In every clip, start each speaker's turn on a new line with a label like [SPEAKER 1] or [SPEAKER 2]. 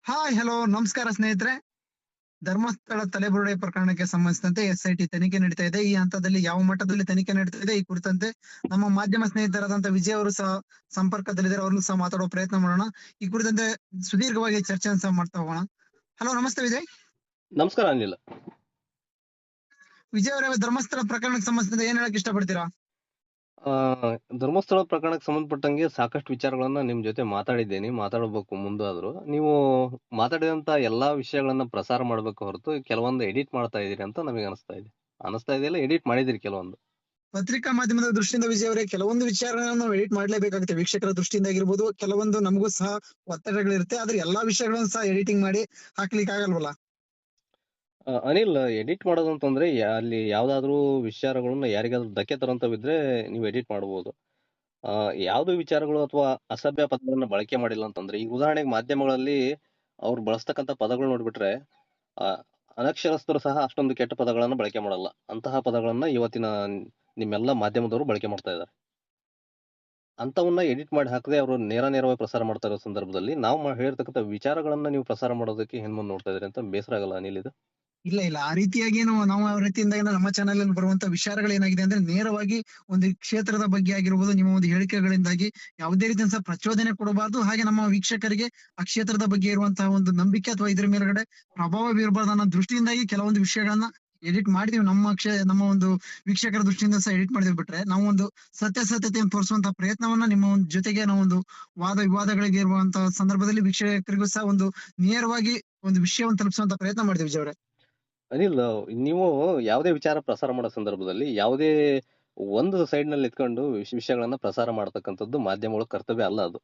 [SPEAKER 1] Hi hello ನಮಸ್ಕಾರ ಸ್ನೇಹಿತರೆ. ಧರ್ಮಸ್ಥಳ ತಲೆಬುರುಡೆ ಪ್ರಕರಣಕ್ಕೆ ಸಂಬಂಧಿಸಿದಂತೆ SIT ತನಿಖೆ ನಡೀತಾ ಇದೆ. ಈ ಹಂತದಲ್ಲಿ ಯಾವ ಮಟ್ಟದಲ್ಲಿ ತನಿಖೆ ನಡೀತಾ ಇದೆ ಈ ಕುರಿತಂತೆ ನಮ್ಮ ಮಾಧ್ಯಮ ಸ್ನೇಹಿತರಾದಂತ ವಿಜಯ್ ಅವರು ಸಹ ಸಂಪರ್ಕದಲ್ಲಿದ್ದಾರೆ. ಅವ್ರನ್ನು ಸಹ ಮಾತಾಡುವ ಪ್ರಯತ್ನ ಮಾಡೋಣ. ಈ ಕುರಿತಂತೆ ಸುದೀರ್ಘವಾಗಿ ಚರ್ಚೆಯನ್ನು ಸಹ ಮಾಡ್ತಾ ಹೋಗೋಣ. ಹಲೋ ನಮಸ್ತೆ ವಿಜಯ್.
[SPEAKER 2] ನಮಸ್ಕಾರ ಅನಿಲ್.
[SPEAKER 1] ವಿಜಯ್ ಅವರೇ, ಧರ್ಮಸ್ಥಳ ಪ್ರಕರಣಕ್ಕೆ ಸಂಬಂಧಿಸಿದಂತೆ ಏನ್ ಹೇಳಕ್ ಇಷ್ಟಪಡ್ತೀರಾ?
[SPEAKER 2] ಆ, ಧರ್ಮಸ್ಥಳ ಪ್ರಕರಣಕ್ಕೆ ಸಂಬಂಧಪಟ್ಟಂಗೆ ಸಾಕಷ್ಟು ವಿಚಾರಗಳನ್ನ ನಿಮ್ ಜೊತೆ ಮಾತಾಡಿದ್ದೇನೆ, ಮಾತಾಡಬೇಕು ಮುಂದಾದ್ರು. ನೀವು ಮಾತಾಡಿದಂತ ಎಲ್ಲಾ ವಿಷಯಗಳನ್ನ ಪ್ರಸಾರ ಮಾಡ್ಬೇಕು ಹೊರತು ಕೆಲವೊಂದು ಎಡಿಟ್ ಮಾಡ್ತಾ ಇದೀರಿ ಅಂತ ನಮಗೆ ಅನಿಸ್ತಾ ಇದೆಯಲ್ಲ, ಎಡಿಟ್ ಮಾಡಿದಿರಿ ಕೆಲವೊಂದು.
[SPEAKER 1] ಪತ್ರಿಕಾ ಮಾಧ್ಯಮದ ದೃಷ್ಟಿಯಿಂದ ವಿಜಯ್ ಅವರೇ, ಕೆಲವೊಂದು ವಿಚಾರಗಳನ್ನು ನಾವು ಎಡಿಟ್ ಮಾಡ್ಲೇಬೇಕಾಗುತ್ತೆ. ವೀಕ್ಷಕರ ದೃಷ್ಟಿಯಿಂದ ಆಗಿರ್ಬೋದು, ಕೆಲವೊಂದು ನಮಗೂ ಸಹ ಒತ್ತಡಗಳಿರುತ್ತೆ. ಆದ್ರೆ ಎಲ್ಲಾ ವಿಷಯಗಳನ್ನು ಸಹ ಎಡಿಟಿಂಗ್ ಮಾಡಿ ಹಾಕ್ಲಿಕ್ಕೆ ಆಗಲ್ವಲ್ಲ.
[SPEAKER 2] ಅನಿಲ್, ಎಡಿಟ್ ಮಾಡೋದು ಅಂತಂದ್ರೆ ಅಲ್ಲಿ ಯಾವ್ದಾದ್ರು ವಿಚಾರಗಳನ್ನ ಯಾರಿಗಾದ್ರೂ ಧಕ್ಕೆ ತರಂತವಿದ್ರೆ ನೀವು ಎಡಿಟ್ ಮಾಡಬಹುದು. ಯಾವ್ದು ವಿಚಾರಗಳು ಅಥವಾ ಅಸಭ್ಯ ಪದಗಳನ್ನ ಬಳಕೆ ಮಾಡಿಲ್ಲ ಅಂತಂದ್ರೆ, ಈ ಉದಾಹರಣೆಗೆ ಮಾಧ್ಯಮಗಳಲ್ಲಿ ಅವ್ರು ಬಳಸ್ತಕ್ಕಂಥ ಪದಗಳು ನೋಡ್ಬಿಟ್ರೆ ಆ, ಅನಕ್ಷರಸ್ಥರು ಸಹ ಅಷ್ಟೊಂದು ಕೆಟ್ಟ ಪದಗಳನ್ನ ಬಳಕೆ ಮಾಡಲ್ಲ. ಅಂತಹ ಪದಗಳನ್ನ ಇವತ್ತಿನ ನಿಮ್ಮೆಲ್ಲ ಮಾಧ್ಯಮದವರು ಬಳಕೆ ಮಾಡ್ತಾ ಇದ್ದಾರೆ. ಅಂತವನ್ನ ಎಡಿಟ್ ಮಾಡಿ ಹಾಕದೆ ಅವರು ನೇರವಾಗಿ ಪ್ರಸಾರ ಮಾಡ್ತಾ ಇರೋ ಸಂದರ್ಭದಲ್ಲಿ ನಾವು ಹೇಳಿರ್ತಕ್ಕಂಥ ವಿಚಾರಗಳನ್ನ ನೀವು ಪ್ರಸಾರ ಮಾಡೋದಕ್ಕೆ ಹಿಂದ್ ನೋಡ್ತಾ ಇದ್ರಿ ಅಂತ ಬೇಸರ ಆಗಲ್ಲ ಅನಿಲ್ ಇದು?
[SPEAKER 1] ಇಲ್ಲ ಆ ರೀತಿಯಾಗಿ ನಾವು ಆ ರೀತಿಯಿಂದ ನಮ್ಮ ಚಾನೆಲ್ ಅಲ್ಲಿ ಬರುವಂತ ವಿಚಾರಗಳು ಏನಾಗಿದೆ ಅಂದ್ರೆ, ನೇರವಾಗಿ ಒಂದು ಕ್ಷೇತ್ರದ ಬಗ್ಗೆ ಆಗಿರ್ಬೋದು, ನಿಮ್ಮ ಒಂದು ಹೇಳಿಕೆಗಳಿಂದಾಗಿ ಯಾವುದೇ ರೀತಿಯ ಪ್ರಚೋದನೆ ಕೊಡಬಾರ್ದು. ಹಾಗೆ ನಮ್ಮ ವೀಕ್ಷಕರಿಗೆ ಆ ಕ್ಷೇತ್ರದ ಬಗ್ಗೆ ಇರುವಂತಹ ಒಂದು ನಂಬಿಕೆ ಅಥವಾ ಇದ್ರ ಮೇಲ್ಗಡೆ ಪ್ರಭಾವ ಬೀರಬಾರ್ದು ಅನ್ನೋ ದೃಷ್ಟಿಯಿಂದಾಗಿ ಕೆಲವೊಂದು ವಿಷಯಗಳನ್ನ ಎಡಿಟ್ ಮಾಡಿದೀವಿ. ನಮ್ಮ ಒಂದು ವೀಕ್ಷಕರ ದೃಷ್ಟಿಯಿಂದ ಸಹ ಎಡಿಟ್ ಮಾಡಿದ್ವಿ. ಬಿಟ್ರೆ ನಾವು ಒಂದು ಸತ್ಯತೆಯನ್ನು ತೋರಿಸುವಂತಹ ಪ್ರಯತ್ನವನ್ನ ನಿಮ್ಮ ಒಂದು ಜೊತೆಗೆ ನಾವು ಒಂದು ವಾದ ವಿವಾದಗಳಿಗೆ ಇರುವಂತಹ ಸಂದರ್ಭದಲ್ಲಿ ವೀಕ್ಷಕರಿಗೂ ಸಹ ಒಂದು ನೇರವಾಗಿ ಒಂದು ವಿಷಯವನ್ನು ತಲುಪಿಸುವಂತ ಪ್ರಯತ್ನ ಮಾಡಿದ್ವಿ ವಿಜಯ್ ಅವರೇ.
[SPEAKER 2] ಅನಿಲ್, ನೀವು ಯಾವುದೇ ವಿಚಾರ ಪ್ರಸಾರ ಮಾಡೋ ಸಂದರ್ಭದಲ್ಲಿ ಯಾವುದೇ ಒಂದು ಸೈಡ್ ನಲ್ಲಿ ಇಟ್ಕೊಂಡು ವಿಷಯಗಳನ್ನ ಪ್ರಸಾರ ಮಾಡತಕ್ಕಂಥದ್ದು ಮಾಧ್ಯಮಗಳ ಕರ್ತವ್ಯ ಅಲ್ಲ ಅದು.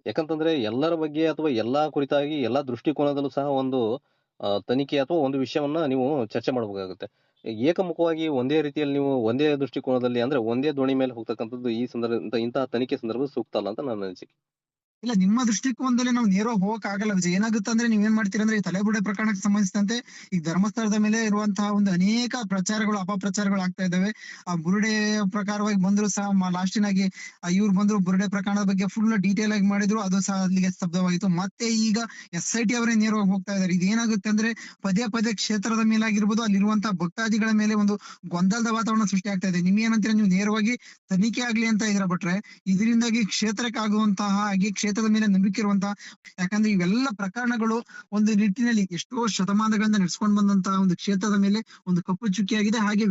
[SPEAKER 2] ಯಾಕಂತಂದ್ರೆ ಎಲ್ಲರ ಬಗ್ಗೆ ಅಥವಾ ಎಲ್ಲಾ ಕುರಿತಾಗಿ ಎಲ್ಲಾ ದೃಷ್ಟಿಕೋನದಲ್ಲೂ ಸಹ ಒಂದು ತನಿಖೆ ಅಥವಾ ಒಂದು ವಿಷಯವನ್ನ ನೀವು ಚರ್ಚೆ ಮಾಡಬೇಕಾಗುತ್ತೆ. ಏಕಮುಖವಾಗಿ ಒಂದೇ ರೀತಿಯಲ್ಲಿ ನೀವು ಒಂದೇ ದೃಷ್ಟಿಕೋನದಲ್ಲಿ ಅಂದ್ರೆ ಒಂದೇ ದೋಣಿ ಮೇಲೆ ಹೋಗ್ತಕ್ಕಂಥದ್ದು ಈ ಸಂದರ್ಭ ಇಂತಹ ತನಿಖೆ ಸಂದರ್ಭ ಸೂಕ್ತ ಅಲ್ಲ ಅಂತ ನನ್ನ ಅನಿಸಿಕೆ.
[SPEAKER 1] ಇಲ್ಲ, ನಿಮ್ಮ ದೃಷ್ಟಿಕೋನದಲ್ಲಿ ನಾವು ನೇರವಾಗಿ ಹೋಗಕ್ ಆಗಲ್ಲ ವಿಜಯ್. ಏನಾಗುತ್ತೆ ಅಂದ್ರೆ, ನೀವ್ ಏನ್ ಮಾಡ್ತೀರಿ ಅಂದ್ರೆ, ಈ ತಲೆಬುರುಡೆ ಪ್ರಕರಣಕ್ಕೆ ಸಂಬಂಧಿಸಿದಂತೆ ಈ ಧರ್ಮಸ್ಥಳದ ಮೇಲೆ ಇರುವಂತಹ ಒಂದು ಅನೇಕ ಪ್ರಚಾರಗಳು ಅಪಪ್ರಚಾರಗಳು ಆಗ್ತಾ ಇದಾವೆ. ಆ ಬುರುಡೆ ಪ್ರಕಾರವಾಗಿ ಬಂದ್ರು ಸಹ ಲಾಸ್ಟಿನಾಗಿ ಇವ್ರು ಬಂದ್ರು, ಬುರುಡೆ ಪ್ರಕರಣದ ಬಗ್ಗೆ ಫುಲ್ ಡೀಟೇಲ್ ಆಗಿ ಮಾಡಿದ್ರು, ಅದು ಸಹ ಅಲ್ಲಿಗೆ ಸ್ತಬ್ಧವಾಗಿತ್ತು. ಮತ್ತೆ ಈಗ SIT ಅವರೇ ನೇರವಾಗಿ ಹೋಗ್ತಾ ಇದಾರೆ. ಇದೇನಾಗುತ್ತೆ ಅಂದ್ರೆ, ಪದೇ ಕ್ಷೇತ್ರದ ಮೇಲಾಗಿರ್ಬೋದು, ಅಲ್ಲಿರುವಂತಹ ಭಕ್ತಾದಿಗಳ ಮೇಲೆ ಒಂದು ಗೊಂದಲದ ವಾತಾವರಣ ಸೃಷ್ಟಿ ಆಗ್ತಾ ಇದೆ. ನಿಮ್ ಏನಂತೀರ, ನೀವು ನೇರವಾಗಿ ತನಿಖೆ ಆಗ್ಲಿ ಅಂತ ಇದ್ರ. ಬಿಟ್ರೆ ಇದರಿಂದಾಗಿ ಕ್ಷೇತ್ರಕ್ಕೆ ಆಗುವಂತಹ ಹಾಗೆ ಕ್ಷೇತ್ರದ ಮೇಲೆ ನಂಬಿಕೆ ಇರುವಂತಹ, ಯಾಕಂದ್ರೆ ಇವೆಲ್ಲ ಪ್ರಕರಣಗಳು ಒಂದು ನಿಟ್ಟಿನಲ್ಲಿ ಎಷ್ಟೋ ಶತಮಾನಗಳಿಂದ ನಡೆಸ್ಕೊಂಡು ಬಂದಂತಹ ಒಂದು ಕ್ಷೇತ್ರದ ಮೇಲೆ ಒಂದು ಕಪ್ಪು ಚುಕ್ಕಿಯಾಗಿದೆ. ಹಾಗೆ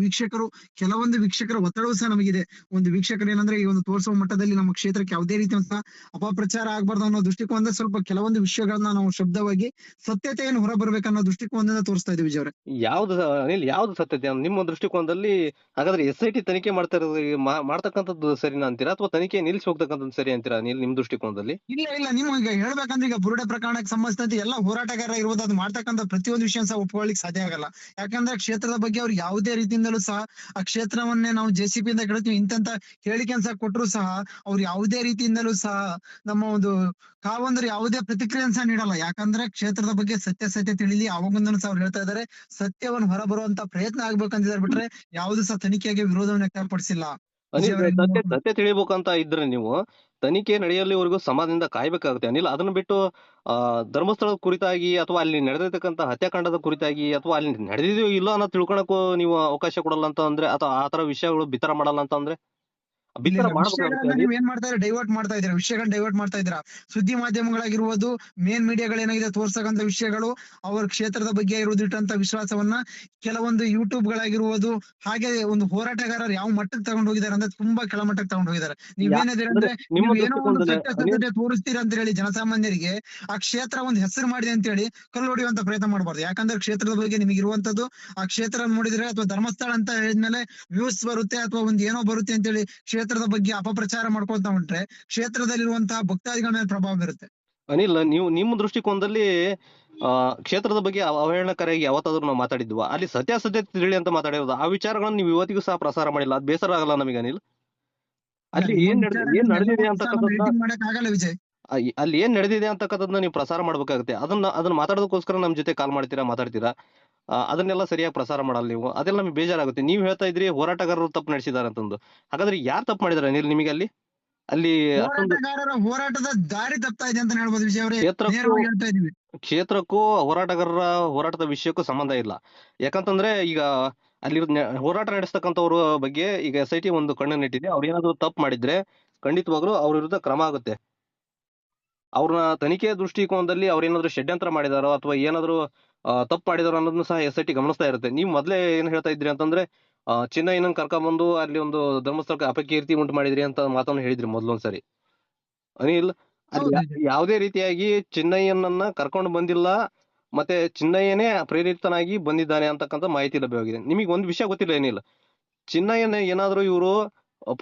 [SPEAKER 1] ಕೆಲವೊಂದು ವೀಕ್ಷಕರ ಒತ್ತಡವೂ ಸಹ ನಮಗಿದೆ. ಒಂದು ವೀಕ್ಷಕರು ಏನಂದ್ರೆ, ಈ ಒಂದು ತೋರಿಸುವ ಮಟ್ಟದಲ್ಲಿ ನಮ್ಮ ಕ್ಷೇತ್ರಕ್ಕೆ ಯಾವುದೇ ರೀತಿಯಂತಹ ಅಪಪ್ರಚಾರ ಆಗ್ಬಾರ್ದು ಅನ್ನೋ ದೃಷ್ಟಿಕೋನದಿಂದ ಸ್ವಲ್ಪ ಕೆಲವೊಂದು ವಿಷಯಗಳನ್ನ ನಾವು ಶಬ್ದವಾಗಿ ಸತ್ಯತೆಯನ್ನು ಹೊರಬರ್ಬೇಕನ್ನೋ ದೃಷ್ಟಿಕೋನದಿಂದ ತೋರಿಸ್ತಾ ಇದ್ದೀವಿ ವಿಜಯ್ ಅವರೇ.
[SPEAKER 2] ಯಾವ್ದು ಅನಿಲ್, ಯಾವ್ದು ಸತ್ಯತೆ ನಿಮ್ಮ ದೃಷ್ಟಿಕೋನದಲ್ಲಿ? ಹಾಗಾದ್ರೆ SIT ತನಿಖೆ ಮಾಡ್ತಕ್ಕಂಥದ್ದು ಸರಿನಾ ಅಂತೀರಾ ಅಥವಾ ತನಿಖೆ ನಿಲ್ಸಿ ಹೋಗ್ತಕ್ಕಂಥದ್ದು ಸರಿ ಅಂತೀರಾ ಅನಿಲ್ ನಿಮ್ ದೃಷ್ಟಿಕೋನದಲ್ಲಿ?
[SPEAKER 1] ಇಲ್ಲ, ನೀವು ಈಗ ಹೇಳ್ಬೇಕಂದ್ರೆ, ಈಗ ಬುರುಡೆ ಪ್ರಕರಣಕ್ಕೆ ಸಂಬಂಧಿಸಿದಂತೆ ಎಲ್ಲ ಹೋರಾಟಗಾರ ಇರ್ಬೋದು, ಅದು ಮಾಡ್ತಕ್ಕಂಥ ಪ್ರತಿಯೊಂದು ವಿಷಯ ಸಹ ಒಪ್ಕೊಳ್ಳಿಕ್ ಸಾಧ್ಯ ಆಗಲ್ಲ. ಯಾಕಂದ್ರೆ ಕ್ಷೇತ್ರದ ಬಗ್ಗೆ ಅವ್ರು ಯಾವುದೇ ರೀತಿಯಿಂದಲೂ ಸಹ ಆ ಕ್ಷೇತ್ರವನ್ನೇ ನಾವು JCB ಇಂದ ಕೇಳ್ತೀವಿ ಇಂತ ಹೇಳಿಕೆಯನ್ನು ಸಹ ಕೊಟ್ಟರು ಸಹ ಅವ್ರು ಯಾವುದೇ ರೀತಿಯಿಂದಲೂ ಸಹ ನಮ್ಮ ಒಂದು ಕಾವಂದ್ರೆ ಯಾವುದೇ ಪ್ರತಿಕ್ರಿಯೆಯನ್ನು ಸಹ ನೀಡಲ್ಲ. ಯಾಕಂದ್ರೆ ಕ್ಷೇತ್ರದ ಬಗ್ಗೆ ಸತ್ಯ ತಿಳಿಲಿ, ಅವಾಗೊಂದನ್ನು ಸಹ ಅವ್ರು ಹೇಳ್ತಾ ಇದಾರೆ, ಸತ್ಯವನ್ನು ಹೊರಬರುವಂತ ಪ್ರಯತ್ನ ಆಗ್ಬೇಕಂತಿದ್ದಾರೆ. ಬಿಟ್ರೆ ಯಾವ್ದು ಸಹ ತನಿಖೆಗೆ ವಿರೋಧವನ್ನು ವ್ಯಕ್ತಪಡಿಸಿಲ್ಲ.
[SPEAKER 2] ಅನಿಲ್, ಸತ್ಯ ತಿಳಿಬೇಕಂತ ಇದ್ರೆ ನೀವು ತನಿಖೆ ನಡೆಯಲಿವರೆಗೂ ಸಮಾಜದಿಂದ ಕಾಯ್ಬೇಕಾಗುತ್ತೆ ಅನಿಲ್. ಅದನ್ನ ಬಿಟ್ಟು ಧರ್ಮಸ್ಥಳದ ಕುರಿತಾಗಿ ಅಥವಾ ಅಲ್ಲಿ ನಡೆದಿರ್ತಕ್ಕಂಥ ಹತ್ಯಾಕಾಂಡದ ಕುರಿತಾಗಿ ಅಥವಾ ಅಲ್ಲಿ ನಡೆದಿದೆಯೋ ಇಲ್ಲ ಅನ್ನೋ ತಿಳ್ಕೊಳಕ್ಕೂ ನೀವು ಅವಕಾಶ ಕೊಡಲ್ಲ ಅಂತ ಅಂದ್ರೆ, ಅಥವಾ ಆ ತರ ವಿಷಯಗಳು ಬಿತ್ತರ ಮಾಡಲ್ಲ ಅಂತ ಅಂದ್ರೆ ಬಿತ್ತರ
[SPEAKER 1] ವಿಷಯಗಳನ್ನ
[SPEAKER 2] ಮಾಡ್ಬೇಕಾಗುತ್ತೆ.
[SPEAKER 1] ನೀವ್ ಏನ್ ಮಾಡ್ತಾ ಇದ್ದೀರಾ, ಡೈವರ್ಟ್ ಮಾಡ್ತಾ ಇದ್ದೀರಾ, ವಿಷಯಗಳನ್ನ ಡೈವರ್ಟ್ ಮಾಡ್ತಾ ಇದ್ದೀರಾ. ಸುದ್ದಿ ಮಾಧ್ಯಮಗಳಾಗಿರ್ಬೋದು, ಮೇನ್ ಮೀಡಿಯಾಗಳು ಏನಾಗಿದೆ ತೋರ್ಸಕ್ಕಂತ ವಿಷಯಗಳು, ಅವ್ರ ಕ್ಷೇತ್ರದ ಬಗ್ಗೆ ಇರುವುದಿಟ್ಟಂತ ವಿಶ್ವಾಸವನ್ನ ಕೆಲವೊಂದು ಗಳಾಗಿರ್ಬೋದು, ಹಾಗೆ ಒಂದು ಹೋರಾಟಗಾರರು ಯಾವ ಮಟ್ಟಕ್ಕೆ ತಗೊಂಡು ಹೋಗಿದ್ದಾರೆ ಅಂದ್ರೆ ತುಂಬಾ ಕೆಳಮಟ್ಟಕ್ಕೆ ತಗೊಂಡು ಹೋಗಿದ್ದಾರೆ. ನೀವೇನಿದ್ರೆ ಅಂದ್ರೆ,
[SPEAKER 2] ನಿಮ್ಮ
[SPEAKER 1] ನೀವು ಏನೋ ಒಂದು
[SPEAKER 2] ದೃಷ್ಟಿಕೋನದಲ್ಲಿ
[SPEAKER 1] ಸತ್ಯತೆ ತೋರಿಸ್ತೀರಾ ಅಂತ ಹೇಳಿ ಜನಸಾಮಾನ್ಯರಿಗೆ ಆ ಕ್ಷೇತ್ರ ಒಂದು ಹೆಸರು ಮಾಡಿದೆ ಅಂತ ಹೇಳಿ ಕಲ್ಲು ಹೊಡೆಯುವಂತ ಪ್ರಯತ್ನ ಮಾಡಬಾರ್ದು. ಯಾಕಂದ್ರೆ ಕ್ಷೇತ್ರದ ಬಗ್ಗೆ ನಿಮಗೆ ಇರುವಂತದ್ದು ಆ ಕ್ಷೇತ್ರ ನೋಡಿದ್ರೆ, ಅಥವಾ ಧರ್ಮಸ್ಥಳ ಅಂತ ಹೇಳಿದ್ಮೇಲೆ ವ್ಯೂಸ್ ಬರುತ್ತೆ ಅಥವಾ ಒಂದ್ ಏನೋ ಬರುತ್ತೆ ಅಂತ ಹೇಳಿ ಕ್ಷೇತ್ರದ ಬಗ್ಗೆ ಅಪಪ್ರಚಾರ ಮಾಡ್ಕೊಳ್ತಾ ಹೊಂಟ್ರೆ ಕ್ಷೇತ್ರದಲ್ಲಿರುವಂತಹ ಭಕ್ತಾದಿಗಳ ಮೇಲೆ ಪ್ರಭಾವ ಬೀರುತ್ತೆ.
[SPEAKER 2] ಅನಿಲ್, ನೀವು ನಿಮ್ಮ ದೃಷ್ಟಿಕೋನದಲ್ಲಿ ಕ್ಷೇತ್ರದ ಬಗ್ಗೆ ಅವಹೇಳನಕಾರಿಯಾಗಿ ಯಾವತ್ತಾದ್ರೂ ನಾವು ಮಾತಾಡಿದ್ವಾ? ಅಲ್ಲಿ ಸತ್ಯಾಸತ್ಯತೆ ತಿಳಿ ಅಂತ ಮಾತಾಡಿರೋದು, ಆ ವಿಚಾರಗಳನ್ನು ನೀವು ಇವತ್ತಿಗೂ ಸಹ ಪ್ರಸಾರ ಮಾಡಿಲ್ಲ. ಅದು ಬೇಸರ ಆಗಲ್ಲ ನಮಗೆ ಅನಿಲ್? ಅಲ್ಲಿ ಏನ್ ನಡೆದಿದೆ ಅಂತಕ್ಕಂಥದ್ದನ್ನ
[SPEAKER 1] ಮಾಡಕ್ ಆಗಲ್ಲ ವಿಜಯ್.
[SPEAKER 2] ಅಲ್ಲಿ ಏನ್ ನಡೆದಿದೆ ಅಂತಕ್ಕಂಥದ್ದನ್ನ ನೀವು ಪ್ರಸಾರ ಮಾಡ್ಬೇಕಾಗುತ್ತೆ. ಅದನ್ನ ಮಾತಾಡೋದಕ್ಕೋಸ್ಕರ ನಮ್ ಜೊತೆ ಕಾಲ್ ಮಾತಾಡ್ತೀರಾ. ಅದನ್ನೆಲ್ಲ ಸರಿಯಾಗಿ ಪ್ರಸಾರ ಮಾಡಲ್ಲ ನೀವು. ಅದೆಲ್ಲ ನಮಗೆ ಬೇಜಾರಾಗುತ್ತೆ. ನೀವು ಹೇಳ್ತಾ ಇದ್ರಿ ಹೋರಾಟಗಾರರು ತಪ್ಪು ನಡೆಸಿದಾರೆ ಅಂತಂದು. ಹಾಗಾದ್ರೆ ಯಾರು ತಪ್ಪು ಮಾಡಿದಾರೆ ಅನಿಲ್ ನಿಮಗೆ ಅಲ್ಲಿ? ಅಲ್ಲಿ ಅಷ್ಟೊಂದು
[SPEAKER 1] ಹೋರಾಟಗಾರರ ಹೋರಾಟದ ದಾರಿ ತಪ್ತಾ ಇದೆ ಅಂತ ಹೇಳ್ಬೋದು ವಿಜಯ್ ಅವರೇ,
[SPEAKER 2] ಕ್ಷೇತ್ರಕ್ಕೂ
[SPEAKER 1] ನೇರವಾಗಿ ಹೇಳ್ತಾ ಇದೀವಿ.
[SPEAKER 2] ಕ್ಷೇತ್ರಕ್ಕೂ ಹೋರಾಟಗಾರರ ಹೋರಾಟದ ವಿಷಯಕ್ಕೂ ಸಂಬಂಧ ಇಲ್ಲ. ಯಾಕಂತಂದ್ರೆ ಈಗ ಅಲ್ಲಿ ಹೋರಾಟ ನಡೆಸ್ತಕ್ಕಂಥವ್ರ ಬಗ್ಗೆ ಈಗ SIT ಒಂದು ಕಣ್ಣನ್ನಿಟ್ಟಿದೆ. ಅವ್ರು ಏನಾದ್ರು ತಪ್ಪು ಮಾಡಿದ್ರೆ ಖಂಡಿತವಾಗ್ಲೂ ಅವ್ರ ವಿರುದ್ಧ ಕ್ರಮ ಆಗುತ್ತೆ. ಅವ್ರನ್ನ ತನಿಖೆ ದೃಷ್ಟಿಕೋನದಲ್ಲಿ ಅವ್ರೇನಾದ್ರು ಷಡ್ಯಂತ್ರ ಮಾಡಿದಾರೋ ಅಥವಾ ಏನಾದ್ರು ತಪ್ಪು ಮಾಡಿದಾರೋ ಅನ್ನೋದನ್ನ ಸಹ SIT ಗಮನಿಸ್ತಾ ಇರುತ್ತೆ. ನೀವು ಮೊದ್ಲೇ ಏನ್ ಹೇಳ್ತಾ ಇದ್ರಿ ಅಂತಂದ್ರೆ ಚಿನ್ನಯ್ಯನನ್ನ ಕರ್ಕೊಂಡ್ಬಂದು ಅಲ್ಲಿ ಒಂದು ಧರ್ಮಸ್ಥಳಕ್ಕೆ ಅಪಕೀರ್ತಿ ಉಂಟು ಮಾಡಿದ್ರಿ ಅಂತ ಮಾತನ್ನು ಹೇಳಿದ್ರಿ ಮೊದ್ಲೊಂದ್ಸರಿ. ಅನಿಲ್, ಅಲ್ಲಿ
[SPEAKER 1] ಹೌದು ವಿಜಯ್.
[SPEAKER 2] ಯಾವುದೇ ರೀತಿಯಾಗಿ ಚಿನ್ನಯ್ಯನನ್ನ ಕರ್ಕೊಂಡು ಬಂದಿಲ್ಲ, ಮತ್ತೆ ಚಿನ್ನಯ್ಯನೇ ಪ್ರೇರಿತನಾಗಿ ಬಂದಿದ್ದಾನೆ ಅಂತಕ್ಕಂಥ ಮಾಹಿತಿ ಲಭ್ಯವಾಗಿದೆ. ನಿಮಗೆ ಒಂದು ವಿಷಯ ಗೊತ್ತಿಲ್ಲ ಏನಿಲ್ಲ, ಚಿನ್ನಯ್ಯನ ಏನಾದ್ರು ಇವರು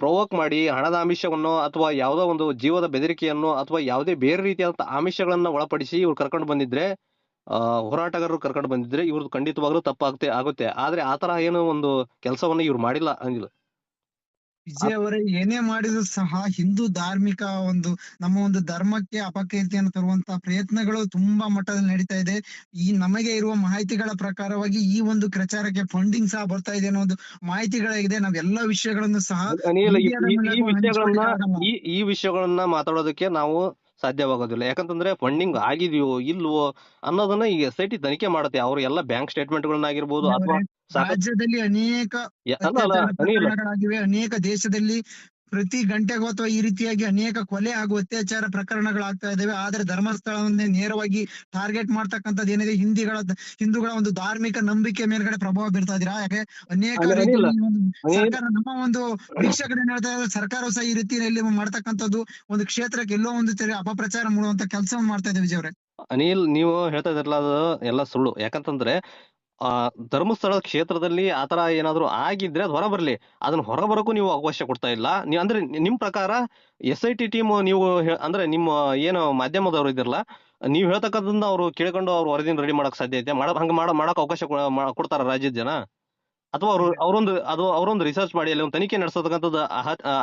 [SPEAKER 2] ಪ್ರೊವೋಕ್ ಮಾಡಿ ಹಣದ ಆಮಿಷವನ್ನು ಅಥವಾ ಯಾವುದೋ ಒಂದು ಜೀವದ ಬೆದರಿಕೆಯನ್ನು ಅಥವಾ ಯಾವುದೇ ಬೇರೆ ರೀತಿಯಾದ ಆಮಿಷಗಳನ್ನ ಒಳಪಡಿಸಿ ಇವ್ರು ಕರ್ಕೊಂಡು ಬಂದಿದ್ರೆ ಹೋರಾಟಗಾರರು ಕರ್ಕೊಂಡು ಬಂದಿದ್ರೆ ಇವ್ರದ್ದು ಖಂಡಿತವಾಗ್ಲೂ ಆಗುತ್ತೆ. ಆದ್ರೆ ಆತರ ಏನು ಒಂದು ಕೆಲಸವನ್ನ ಇವ್ರು ಮಾಡಿಲ್ಲ ಅನಿಲ್.
[SPEAKER 1] ವಿಜಯ್ ಅವರೇ, ಏನೇ ಮಾಡಿದ್ರು ಸಹ ಹಿಂದೂ ಧಾರ್ಮಿಕ ಒಂದು ನಮ್ಮ ಒಂದು ಧರ್ಮಕ್ಕೆ ಅಪಕೀರ್ತಿಯನ್ನು ತರುವಂತ ಪ್ರಯತ್ನಗಳು ತುಂಬಾ ಮಟ್ಟದಲ್ಲಿ ನಡೀತಾ ಇದೆ. ಈ ನಮಗೆ ಇರುವ ಮಾಹಿತಿಗಳ ಪ್ರಕಾರವಾಗಿ ಈ ಒಂದು ಪ್ರಚಾರಕ್ಕೆ ಫಂಡಿಂಗ್ ಸಹ ಬರ್ತಾ ಇದೆ ಅನ್ನೋ ಒಂದು ಮಾಹಿತಿಗಳಾಗಿದೆ. ನಾವೆಲ್ಲ ವಿಷಯಗಳನ್ನು ಸಹ
[SPEAKER 2] ಅನಿಲ್,
[SPEAKER 1] ಮೀಡಿಯಾದ ಮೂಲಕ ಹಂಚ್ಕೊಳ್ಲಿಕ್ಕೆ ಆಗಲ್ಲ.
[SPEAKER 2] ಈ ವಿಷಯಗಳನ್ನ ಮಾತಾಡೋದಕ್ಕೆ ನಾವು ಸಾಧ್ಯವಾಗೋದಿಲ್ಲ. ಯಾಕಂತಂದ್ರೆ ಫಂಡಿಂಗ್ ಆಗಿದೆಯೋ ಇಲ್ವೋ ಅನ್ನೋದನ್ನ ಈಗ SIT ತನಿಖೆ ಮಾಡುತ್ತೆ. ಅವ್ರ ಎಲ್ಲ ಬ್ಯಾಂಕ್ ಸ್ಟೇಟ್ಮೆಂಟ್ ಗಳನ್ನಾಗಿರ್ಬೋದು ಅಥವಾ ಸಾಕಷ್ಟು
[SPEAKER 1] ರಾಜ್ಯದಲ್ಲಿ ಅನೇಕ
[SPEAKER 2] ಅಲ್ಲ ಅಲ್ಲ
[SPEAKER 1] ಅತ್ಯಾಚಾರ
[SPEAKER 2] ಅನಿಲ್,
[SPEAKER 1] ಪ್ರಕರಣಗಳಾಗಿವೆ. ಅನೇಕ ದೇಶದಲ್ಲಿ ಪ್ರತಿ ಗಂಟೆಗೂ ಅಥವಾ ಈ ರೀತಿಯಾಗಿ ಅನೇಕ ಕೊಲೆ ಹಾಗೂ ಅತ್ಯಾಚಾರ ಪ್ರಕರಣಗಳಾಗ್ತಾ ಇದಾವೆ. ಆದ್ರೆ ಧರ್ಮಸ್ಥಳವನ್ನೇ ನೇರವಾಗಿ ಟಾರ್ಗೆಟ್ ಮಾಡ್ತಕ್ಕಂಥದ್ದು ಏನಿದೆ, ಹಿಂದೂಗಳ ಒಂದು ಧಾರ್ಮಿಕ ನಂಬಿಕೆ ಮೇಲ್ಗಡೆ ಪ್ರಭಾವ ಬೀರ್ತಾ ಇದೀರಾ? ಯಾಕೆ ಅನೇಕ
[SPEAKER 2] ಅನಿಲ್
[SPEAKER 1] ರೀತಿಯಲ್ಲಿ ಈ ಒಂದು
[SPEAKER 2] ಅನಿಲ್
[SPEAKER 1] ಸರ್ಕಾರ, ನಮ್ಮ ಒಂದು ವೀಕ್ಷಕರು ಏನ್ ಹೇಳ್ತಾ ಇದ್ದಾರೆ, ಸರ್ಕಾರವು ಸಹ ಈ ರೀತಿಯಲ್ಲಿ ಮಾಡ್ತಕ್ಕಂಥದ್ದು ಒಂದು ಕ್ಷೇತ್ರಕ್ಕೆ ಎಲ್ಲೋ ಒಂದು ಅಪಪ್ರಚಾರ ಮಾಡುವಂತ ಕೆಲಸವನ್ನು ಮಾಡ್ತಾ ಇದೆ ವಿಜಯ್ ಅವರೇ.
[SPEAKER 2] ಅನಿಲ್, ನೀವು ಹೇಳ್ತಾ ಇದ್ರಲ್ಲ ಅದು ಎಲ್ಲ ಸುಳ್ಳು. ಯಾಕಂತಂದ್ರೆ ಧರ್ಮಸ್ಥಳ ಕ್ಷೇತ್ರದಲ್ಲಿ ಆತರ ಏನಾದ್ರು ಆಗಿದ್ರೆ ಅದು ಹೊರ ಬರ್ಲಿ. ಅದನ್ನ ಹೊರ ಬರೋಕ್ಕೂ ನೀವು ಅವಕಾಶ ಕೊಡ್ತಾ ಇಲ್ಲ. ನೀವು ಅಂದ್ರೆ ನಿಮ್ ಪ್ರಕಾರ SIT ಟೀಮ್ ನೀವು ಅಂದ್ರೆ ನಿಮ್ಮ ಏನು ಮಾಧ್ಯಮದವರು ಇದಿರಲ್ಲ, ನೀವು ಹೇಳ್ತಕ್ಕಂಥದ್ದನ್ನ ಅವ್ರು ಕೇಳ್ಕೊಂಡು ಅವ್ರು ವರದಿನ ರೆಡಿ ಮಾಡಕ್ ಸಾಧ್ಯ ಐತೆ? ಮಾಡಕ್ ಅವಕಾಶ ಕೊಡ್ತಾರ ರಾಜ್ಯದ ಜನ? ಅಥವಾ ಅವರೊಂದು ರಿಸರ್ಚ್ ಮಾಡಿ ಅಲ್ಲಿ ಒಂದು ತನಿಖೆ ನಡೆಸತಕ್ಕಂಥದ್ದು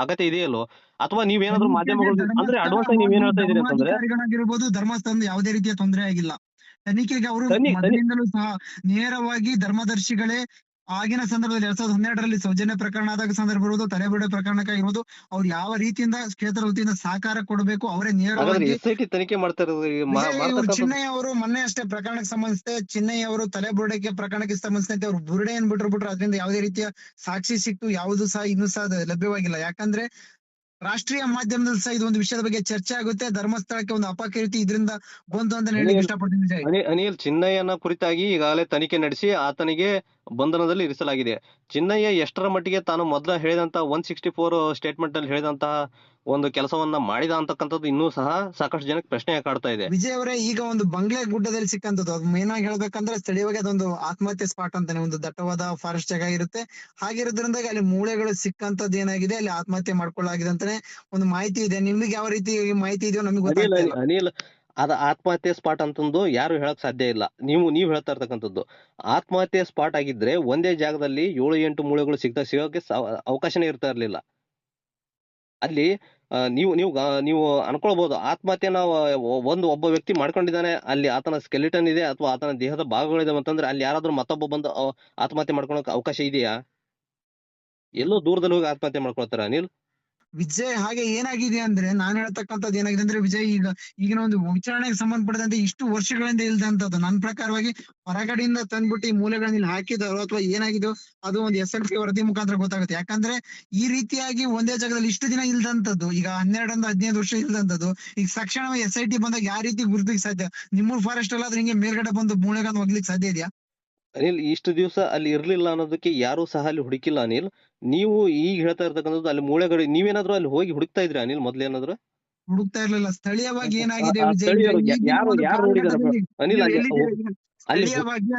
[SPEAKER 2] ಅಗತ್ಯ ಇದೆಯಲ್ಲೋ? ಅಥವಾ ನೀವೇನಾದ್ರು
[SPEAKER 1] ತನಿಖೆಗೆ
[SPEAKER 2] ಮಾಧ್ಯಮಗಳು ಅಂದ್ರೆ
[SPEAKER 1] ಧರ್ಮಸ್ಥಳ
[SPEAKER 2] ಅಡ್ವಾನ್ಸ್ ಆಗಿ ನೀವೇನ್
[SPEAKER 1] ಹಾಗೂ
[SPEAKER 2] ಹೇಳ್ತಾ ಇದೀರಿ ಅಂತಂದ್ರೆ
[SPEAKER 1] ಧರ್ಮಾಧಿಕಾರಿಗಳಾಗಿರ್ಬೋದು, ಧರ್ಮಸ್ಥಳದಿಂದ ಯಾವುದೇ ರೀತಿಯ ತೊಂದರೆ ಆಗಿಲ್ಲ. ತನಿಖೆಗೆ ಅವರು
[SPEAKER 2] ತನಿ ತನಿ
[SPEAKER 1] ಮೊದಲಿಂದಲೂ ಸಹ ನೇರವಾಗಿ ಧರ್ಮದರ್ಶಿಗಳೇ ಆಗಿನ ಸಂದರ್ಭದಲ್ಲಿ 2012ರಲ್ಲಿ ಸೌಜನ್ಯ ಪ್ರಕರಣ ಆದಾಗ ಸಂದರ್ಭ ಇರ್ಬೋದು, ತಲೆಬುರುಡೆ ಪ್ರಕರಣಕ್ಕಾಗಿರ್ಬೋದು, ಅವ್ರು ಯಾವ ರೀತಿಯಿಂದ ಕ್ಷೇತ್ರ ವತಿಯಿಂದ ಸಹಕಾರ ಕೊಡಬೇಕು ಅವರೇ
[SPEAKER 2] ಹಾಗಾದ್ರೆ
[SPEAKER 1] ನೇರವಾಗಿ.
[SPEAKER 2] SIT ತನಿಖೆ ಮಾಡ್ತಾ ಇರೋದು
[SPEAKER 1] ವಿಜಯ್, ಇವರು
[SPEAKER 2] ಮಾಡ್ತಕ್ಕಂಥದ್ದು
[SPEAKER 1] ಚಿನ್ನಯ್ಯ ಅವರು ಮೊನ್ನೆ ಅಷ್ಟೇ ಪ್ರಕರಣಕ್ಕೆ ಸಂಬಂಧಿಸಿದೆ, ಚಿನ್ನಯ್ಯ ಅವರು ತಲೆಬುರುಡೆಗೆ ಪ್ರಕರಣಕ್ಕೆ ಸಂಬಂಧಿಸಿದಂತೆ ಅವರು ಬುರುಡೆಯನ್ನು ಬಿಟ್ರು ಅದರಿಂದ ಯಾವುದೇ ರೀತಿಯ ಸಾಕ್ಷಿ ಸಿಕ್ತು ಯಾವುದು ಸಹ ಇನ್ನೂ ಸಹ ಲಭ್ಯವಾಗಿಲ್ಲ. ಯಾಕಂದ್ರೆ ರಾಷ್ಟ್ರೀಯ ಮಾಧ್ಯಮದಲ್ಲಿ ಸಹ ಇದೊಂದು ವಿಷಯದ ಬಗ್ಗೆ ಚರ್ಚೆ ಆಗುತ್ತೆ. ಧರ್ಮಸ್ಥಳಕ್ಕೆ ಒಂದು ಅಪಕೀರ್ತಿ ಇದರಿಂದ ಬಂತು ಅಂತ ಹೇಳಲಿಕ್ಕೆ ಇಷ್ಟಪಡ್ತೀನಿ ವಿಜಯ್.
[SPEAKER 2] ಅನಿಲ್, ಚಿನ್ನಯ್ಯನ ಕುರಿತಾಗಿ ಈಗಾಗಲೇ ತನಿಖೆ ನಡೆಸಿ ಆತನಿಗೆ ಬಂಧನದಲ್ಲಿ ಇರಿಸಲಾಗಿದೆ. ಚಿನ್ನಯ್ಯ ಎಷ್ಟರ ಮಟ್ಟಿಗೆ ತಾನು ಮೊದಲ ಹೇಳಿದಂತ 164 ಸ್ಟೇಟ್ಮೆಂಟ್ ಅಲ್ಲಿ ಹೇಳಿದಂತಹ ಒಂದು ಕೆಲಸವನ್ನ ಮಾಡಿದ ಅಂತಕ್ಕಂಥದ್ದು ಇನ್ನೂ ಸಹ ಸಾಕಷ್ಟು ಜನಕ್ಕೆ ಪ್ರಶ್ನೆ ಕಾಡ್ತಾ ಇದೆ.
[SPEAKER 1] ವಿಜಯ್ ಅವರೇ, ಈಗ ಒಂದು ಬಂಗ್ಲೆ ಗುಡ್ಡದಲ್ಲಿ ಸಿಕ್ಕಂತದ್ದು, ಅದು ಮೇನ್ ಆಗಿ ಹೇಳ್ಬೇಕಂದ್ರೆ ಸ್ಥಳೀಯವಾಗಿ ಅದೊಂದು ಆತ್ಮಹತ್ಯೆ ಸ್ಪಾಟ್ ಅಂತಾನೆ, ಒಂದು ದಟ್ಟವಾದ ಫಾರೆಸ್ಟ್ ಜಾಗ ಇರುತ್ತೆ. ಹಾಗಿರೋದ್ರಿಂದ ಅಲ್ಲಿ ಮೂಳೆಗಳು ಸಿಕ್ಕಂತದ್ದು ಏನಾಗಿದೆ, ಅಲ್ಲಿ ಆತ್ಮಹತ್ಯೆ ಮಾಡ್ಕೊಳ್ಳಾಗಿದೆ ಅಂತಾನೆ ಒಂದು ಮಾಹಿತಿ ಇದೆ. ನಿಮ್ಗೆ ಯಾವ ರೀತಿ ಮಾಹಿತಿ ಇದೆಯೋ ನಮ್ಗೆ ಗೊತ್ತಾಗ್ತಾ ಇಲ್ಲ.
[SPEAKER 2] ಅನಿಲ್, ಅದ ಆತ್ಮಹತ್ಯೆ ಸ್ಪಾಟ್ ಅಂತಂದು ಯಾರು ಹೇಳಕ್ ಸಾಧ್ಯ ಇಲ್ಲ. ನೀವು ಹೇಳ್ತಾ ಇರ್ತಕ್ಕಂಥದ್ದು ಆತ್ಮಹತ್ಯೆ ಸ್ಪಾಟ್ ಆಗಿದ್ರೆ ಒಂದೇ ಜಾಗದಲ್ಲಿ 7-8 ಮೂಳೆಗಳು ಸಿಗೋಕೆ ಅವಕಾಶನೇ ಇರ್ತಾ ಇರ್ಲಿಲ್ಲ. ಅಲ್ಲಿ ನೀವು ಅನ್ಕೊಳ್ಬಹುದು ಆತ್ಮಹತ್ಯೆನ ಒಬ್ಬ ವ್ಯಕ್ತಿ ಮಾಡ್ಕೊಂಡಿದ್ದಾನೆ, ಅಲ್ಲಿ ಆತನ ಸ್ಕೆಲಿಟನ್ ಇದೆ ಅಥವಾ ಆತನ ದೇಹದ ಭಾಗಗಳಿದಾವೆ ಅಂತಂದ್ರೆ ಅಲ್ಲಿ ಯಾರಾದ್ರೂ ಮತ್ತೊಬ್ಬ ಬಂದು ಆತ್ಮಹತ್ಯೆ ಮಾಡ್ಕೊಳಕ್ ಅವಕಾಶ ಇದೆಯಾ? ಎಲ್ಲೋ ದೂರದಲ್ಲಿ ಹೋಗಿ ಆತ್ಮಹತ್ಯೆ ಮಾಡ್ಕೊಳ್ತಾರ ಅನಿಲ್.
[SPEAKER 1] ವಿಜಯ್, ಹಾಗೆ ಏನಾಗಿದೆ ಅಂದ್ರೆ, ನಾನ್ ಹೇಳ್ತಕ್ಕಂಥದ್ದು ಏನಾಗಿದೆ ಅಂದ್ರೆ ವಿಜಯ್, ಈಗಿನ ಒಂದು ವಿಚಾರಣೆಗೆ ಸಂಬಂಧಪಟ್ಟಂತೆ ಇಷ್ಟು ವರ್ಷಗಳಿಂದ ಇಲ್ದಂತದ್ದು ನನ್ನ ಪ್ರಕಾರವಾಗಿ ಹೊರಗಡೆಯಿಂದ ತಂದ್ಬಿಟ್ಟು ಈ ಮೂಲೆಗಳನ್ನ ಇಲ್ಲಿ ಹಾಕಿದಾರೋ ಅಥವಾ ಏನಾಗಿದೋ ಅದು ಒಂದು SLT ವರದಿ ಮುಖಾಂತರ ಗೊತ್ತಾಗುತ್ತೆ. ಯಾಕಂದ್ರೆ ಈ ರೀತಿಯಾಗಿ ಒಂದೇ ಜಾಗದಲ್ಲಿ ಇಷ್ಟು ದಿನ ಇಲ್ದಂತದ್ದು, ಈಗ 12-15 ವರ್ಷ ಇಲ್ದಂತದ್ದು, ಈಗ ತಕ್ಷಣ SIT ಬಂದಾಗ ಯಾವ ರೀತಿ ಗುರುತಿಗೆ ಸಾಧ್ಯ? ನಿಮ್ಮೂರ್ ಫಾರೆಸ್ಟ್ ಅಲ್ಲಾದ್ರೆ ಹಿಂಗೆ ಮೇಲ್ಗಡೆ ಬಂದು ಮೂಳೆಗಳನ್ನ ಒಗ್ಲಿಕ್ಕೆ ಸಾಧ್ಯ ಇದೆಯಾ?
[SPEAKER 2] ಅನಿಲ್, ಇಷ್ಟು ದಿವಸ ಅಲ್ಲಿ ಇರ್ಲಿಲ್ಲ ಅನ್ನೋದಕ್ಕೆ ಯಾರು ಸಹ ಅಲ್ಲಿ ಹುಡುಕಿಲ್ಲ ಅನಿಲ್. ನೀವು ಈಗ ಹೇಳ್ತಾ ಇರ್ತಕ್ಕಂಥದ್ದು ಅಲ್ಲಿ ಮೂಳೆಗಳು ನೀವೇನಾದ್ರೂ ಅಲ್ಲಿ ಹೋಗಿ ಹುಡುಕ್ತಾ ಇದ್ರಿ ಅನಿಲ್ ಮೊದ್ಲೇನಾದ್ರು?
[SPEAKER 1] ಹುಡುಕ್ತಾ ಇರ್ಲಿಲ್ಲ. ಸ್ಥಳೀಯವಾಗಿ ಏನಾಗಿದೆ ವಿಜಯ್,
[SPEAKER 2] ಸ್ಥಳೀಯರು
[SPEAKER 1] ಈಗಿನ
[SPEAKER 2] ಯಾರು
[SPEAKER 1] ಒಂದು
[SPEAKER 2] ಯಾರು ನೋಡಿದಾರೆ
[SPEAKER 1] ಕಾಲಘಟ್ಟದಲ್ಲಿ
[SPEAKER 2] ಅನಿಲ್?
[SPEAKER 1] ನೀವು
[SPEAKER 2] ಅಲ್ಲಿ
[SPEAKER 1] ಎಲ್ಲಿದ್ದೀರಾ?
[SPEAKER 2] ಅಲ್ಲಿ
[SPEAKER 1] ಸ್ಥಳೀಯವಾಗಿ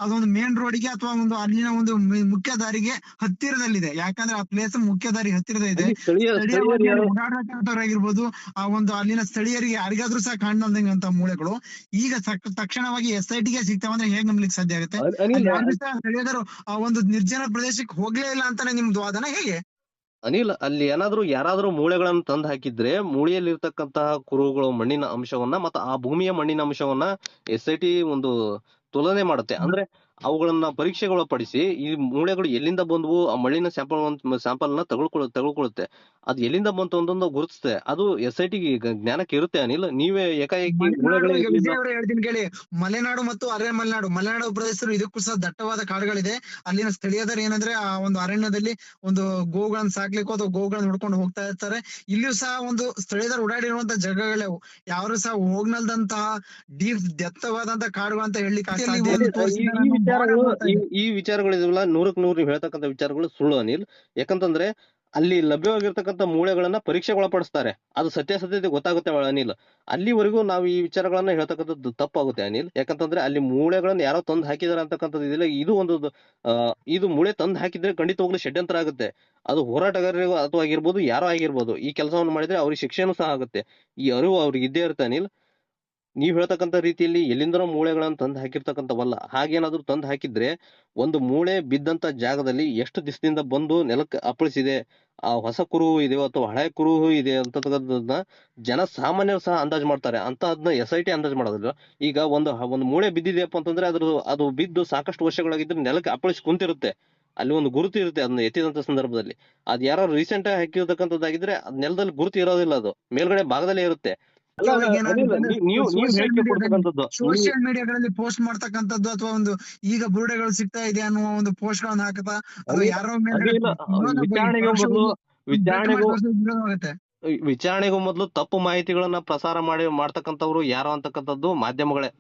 [SPEAKER 1] ಅದೊಂದು ಮೇನ್ ರೋಡ್ಗೆ ಅಥವಾ ಒಂದು ಅಲ್ಲಿನ ಒಂದು ಮುಖ್ಯ ದಾರಿಗೆ ಹತ್ತಿರದಲ್ಲಿದೆ. ಯಾಕಂದ್ರೆ ಆ ಪ್ಲೇಸ್ ಮುಖ್ಯ ದಾರಿ ಹತ್ತಿರದ ಇದೆ.
[SPEAKER 2] ಅಲ್ಲಿ ಸ್ಥಳೀಯರು
[SPEAKER 1] ಸ್ಥಳೀಯವಾಗಿ
[SPEAKER 2] ಯಾರು?
[SPEAKER 1] ಓಡಾಡತಕ್ಕಂಥವ್ರಾಗಿರ್ಬೋದು, ಆ ಒಂದು ಅಲ್ಲಿನ ಸ್ಥಳೀಯರಿಗೆ ಯಾರಿಗಾದ್ರೂ ಸಹ ಕಾಣ್ದಂಗೆ ಅಂತ ಮೂಳೆಗಳು ಈಗ ತಕ್ಷಣವಾಗಿ SITಗೆ ಸಿಗ್ತಾವಂದ್ರೆ ಹೇಗ್ ನಂಬಲಿಕ್ಕೆ ಸಾಧ್ಯ ಆಗುತ್ತೆ?
[SPEAKER 2] ಅನಿಲ್
[SPEAKER 1] ಅಲ್ಲಿ ಯಾರು ಸಹ ಸ್ಥಳೀಯರು ಆ ಒಂದು ನಿರ್ಜನ ಪ್ರದೇಶಕ್ಕೆ ಹೋಗ್ಲೇ ಇಲ್ಲ ಅಂತಾನೆ ನಿಮ್ದು ವಾದನ ಹೇಗೆ?
[SPEAKER 2] ಅನಿಲ್, ಅಲ್ಲಿ ಯಾರಾದ್ರೂ ಮೂಳೆಗಳನ್ನು ತಂದು ಹಾಕಿದ್ರೆ ಮೂಳೆಯಲ್ಲಿರ್ತಕ್ಕಂತಹ ಕುರುಹುಗಳು ಮಣ್ಣಿನ ಅಂಶವನ್ನ ಮತ್ತು ಆ ಭೂಮಿಯ ಮಣ್ಣಿನ ಅಂಶವನ್ನ SIT ಒಂದು ತುಲನೆ ಮಾಡುತ್ತೆ. ಅಂದ್ರೆ ಅವುಗಳನ್ನ ಪರೀಕ್ಷೆಗೊಳಪಡಿಸಿ ಈ ಮೂಳೆಗಳು ಎಲ್ಲಿಂದ ಬಂದವು ಆ ಮಣ್ಣಿನ ಸ್ಯಾಂಪಲ್ನ ತಗೊಳ್ಕೊಳ್ಳುತ್ತೆ. ಅದು ಎಲ್ಲಿಂದ ಬಂತು ಒಂದೊಂದು ಗುರುತಿಸುತ್ತೆ. ಅದು SIT ಜ್ಞಾನಕ್ಕೆ ಇರುತ್ತೆ ಅನಿಲ್. ನೀವೇ ಏಕಾಏಕಿ
[SPEAKER 1] ಮಲೆನಾಡು
[SPEAKER 2] ಮೂಳೆಗಳೇ
[SPEAKER 1] ಈಗ
[SPEAKER 2] ಇರ್ಲಿಲ್ಲ.
[SPEAKER 1] ವಿಜಯ್ ಅವರೇ ಹೇಳ್ತೀನಿ ಕೇಳಿ. ಮಲೆನಾಡು ಮತ್ತು ಅರೆ ಮಲೆನಾಡು ಪ್ರದೇಶರು ಇದಕ್ಕೂ ಸಹ ದಟ್ಟವಾದ ಕಾಡುಗಳಿದೆ. ಅಲ್ಲಿನ ಸ್ಥಳೀಯರು ಏನಂದ್ರೆ ಆ ಒಂದು ಅರಣ್ಯದಲ್ಲಿ ಒಂದು ಗೋವುಗಳನ್ನ ಸಾಕ್ಲಿಕ್ಕೂ ಅಥವಾ ಗೋವುಗಳನ್ನ ನೋಡ್ಕೊಂಡು ಹೋಗ್ತಾ ಇರ್ತಾರೆ. ಇಲ್ಲಿಯೂ ಸಹ ಒಂದು ಸ್ಥಳೀಯರು ಓಡಾಡಿರುವಂತ ಜಾಗಗಳೇ ಅವು. ಯಾರು ಸಹ ಹೋಗ್ನಲ್ದಂತಹ ದತ್ತವಾದಂತಹ ಕಾಡುಗಳು ಅಂತ ಹೇಳಲಿಕ್ಕೆ ಸಾಧ್ಯ ಇಲ್ಲ.
[SPEAKER 2] ಅನಿಲ್, ಈ
[SPEAKER 1] ತೋರಿಸಿದ್ದಾರೆ
[SPEAKER 2] ಈ
[SPEAKER 1] ಅನ್ನೋ ಭಾವನೆ
[SPEAKER 2] ವಿಚಾರಗಳು
[SPEAKER 1] ಬರ್ತಾ ಇದೆ.
[SPEAKER 2] ಈ ವಿಚಾರಗಳು ಇದೆಯಲ್ಲ 100ಕ್ಕೆ 100 ನೀವು ಹೇಳ್ತಕ್ಕಂಥ ವಿಚಾರಗಳು ಸುಳ್ಳು ಅನಿಲ್. ಯಾಕಂತಂದ್ರೆ ಅಲ್ಲಿ ಲಭ್ಯವಾಗಿರ್ತಕ್ಕಂಥ ಮೂಳೆಗಳನ್ನ ಪರೀಕ್ಷೆಗೊಳಪಡಿಸ್ತಾರೆ. ಅದು ಸತ್ಯಾಸತ್ಯತೆ ಗೊತ್ತಾಗುತ್ತೆ ಅನಿಲ್. ಅಲ್ಲಿವರೆಗೂ ನಾವು ಈ ವಿಚಾರಗಳನ್ನ ಹೇಳ್ತಕ್ಕಂಥದ್ದು ತಪ್ಪಾಗುತ್ತೆ ಅನಿಲ್. ಯಾಕಂತಂದ್ರೆ ಅಲ್ಲಿ ಮೂಳೆಗಳನ್ನ ಯಾರೋ ತಂದು ಹಾಕಿದಾರೆ ಅಂತಕ್ಕಂಥದ್ದು ಇದೆಯಲ್ಲ, ಇದು ಒಂದು ಇದು ಮೂಳೆ ತಂದು ಹಾಕಿದ್ರೆ ಖಂಡಿತವಾಗ್ಲೂ ಷಡ್ಯಂತ್ರ ಆಗುತ್ತೆ. ಅದು ಹೋರಾಟಗಾರರಿಗೂ ಅಥವಾ ಆಗಿರ್ಬೋದು, ಯಾರೋ ಆಗಿರ್ಬೋದು, ಈ ಕೆಲಸವನ್ನು ಮಾಡಿದ್ರೆ ಅವ್ರಿಗೆ ಶಿಕ್ಷೆನೂ ಸಹ ಆಗುತ್ತೆ. ಈ ಅರಿವು ಅವ್ರಿಗೆ ಇದ್ದೇ ಇರುತ್ತೆ ಅನಿಲ್. ನೀವ್ ಹೇಳ್ತಕ್ಕಂಥ ರೀತಿಯಲ್ಲಿ ಎಲ್ಲಿಂದನೋ ಮೂಳೆಗಳನ್ನ ತಂದು ಹಾಕಿರ್ತಕ್ಕಂಥವಲ್ಲ. ಹಾಗೇನಾದ್ರೂ ತಂದು ಹಾಕಿದ್ರೆ ಒಂದು ಮೂಳೆ ಬಿದ್ದಂತ ಜಾಗದಲ್ಲಿ ಎಷ್ಟು ದಿವಸದಿಂದ ಬಂದು ನೆಲಕ್ಕೆ ಅಪ್ಪಳಿಸಿದೆ, ಆ ಹೊಸ ಕುರುಹು ಇದೆಯೋ ಅಥವಾ ಹಳೆ ಕುರುಹು ಇದೆ ಅಂತಕ್ಕಂಥದ್ದನ್ನ ಜನ ಸಾಮಾನ್ಯರು ಸಹ ಅಂದಾಜು ಮಾಡ್ತಾರೆ. ಅಂತಹದ್ನ SIT ಅಂದಾಜು ಮಾಡೋದಿಲ್ಲ. ಈಗ ಒಂದು ಮೂಳೆ ಬಿದ್ದಿದೆಯಪ್ಪ ಅಂತಂದ್ರೆ ಅದು ಬಿದ್ದು ಸಾಕಷ್ಟು ವರ್ಷಗಳಾಗಿದ್ರೆ ನೆಲಕ್ಕೆ ಅಪ್ಪಳಿಸಿ ಕುಂತಿರುತ್ತೆ. ಅಲ್ಲಿ ಒಂದು ಗುರುತು ಇರುತ್ತೆ ಅದನ್ನ ಎತ್ತಿದಂತ ಸಂದರ್ಭದಲ್ಲಿ. ಅದ್ ಯಾರೋ ರೀಸೆಂಟ್ ಆಗಿ ಹಾಕಿರ್ತಕ್ಕಂಥದ್ದಾಗಿದ್ರೆ ಅದ್ ನೆಲದಲ್ಲಿ ಗುರುತು ಇರೋದಿಲ್ಲ, ಅದು ಮೇಲ್ಗಡೆ ಭಾಗದಲ್ಲೇ ಇರುತ್ತೆ. ಅಲ್ಲ
[SPEAKER 1] ಅವ್ರಿಗೆ
[SPEAKER 2] ಅನಿಲ್,
[SPEAKER 1] ಏನಾಗುತ್ತೆ ಅಂದ್ರೆ
[SPEAKER 2] ನೀವ್ ಹೇಳಿಕೆ ಕೊಡ್ತಕ್ಕಂಥದ್ದು
[SPEAKER 1] ಸೋಷಿಯಲ್ ಮೀಡಿಯಾಗಳಲ್ಲಿ ಪೋಸ್ಟ್ ಮಾಡ್ತಕ್ಕಂಥದ್ದು ಅಥವಾ ಒಂದು ಈಗ ಬುರುಡೆಗಳು ಸಿಗ್ತಾ ಇದೆ ಅನ್ನುವ ಒಂದು ಪೋಸ್ಟ್ ಗಳನ್ನ ಹಾಕುತ್ತಾ ಅಥವಾ ಯಾರೋ ಮೇಲ್ಗಡೆ
[SPEAKER 2] ಅನಿಲ್, ವಿಚಾರಣೆಗೂ
[SPEAKER 1] ಪರೋಕ್ಷ
[SPEAKER 2] ಮೊದಲು
[SPEAKER 1] ಬೆಟ್ ಮಾಡಿ
[SPEAKER 2] ವಿಚಾರಣೆಗೂ
[SPEAKER 1] ತೋರಿಸೋದು
[SPEAKER 2] ವಿಚಾರಣೆಗೂ ಮೊದಲು ತಪ್ಪು ಮಾಹಿತಿಗಳನ್ನ ಪ್ರಸಾರ ಮಾಡ್ತಕ್ಕಂಥವ್ರು ಯಾರು ಅಂತಕ್ಕಂಥದ್ದು ಮಾಧ್ಯಮಗಳೇ.